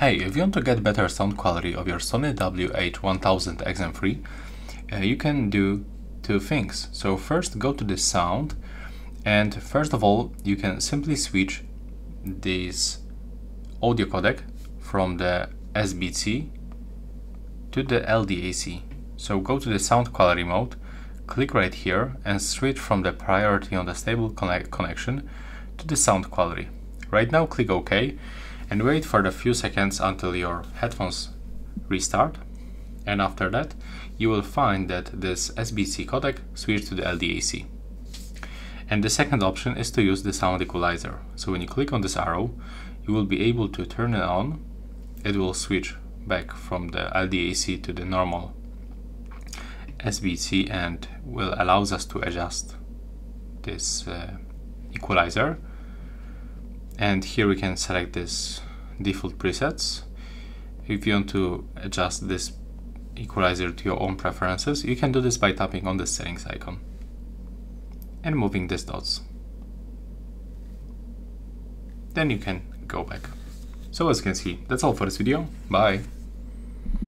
Hey, if you want to get better sound quality of your Sony WH-1000XM3, you can do two things. So first, go to the sound, and first of all, you can simply switch this audio codec from the SBC to the LDAC. So go to the sound quality mode, click right here and switch from the priority on the stable connection to the sound quality. Right now click OK and wait for a few seconds until your headphones restart, and after that you will find that this SBC codec switched to the LDAC. And the second option is to use the sound equalizer. So when you click on this arrow, you will be able to turn it on. It will switch back from the LDAC to the normal SBC and will allows us to adjust this equalizer. And here we can select this default presets. If you want to adjust this equalizer to your own preferences, you can do this by tapping on the settings icon and moving these dots. Then you can go back. So as you can see, that's all for this video. Bye!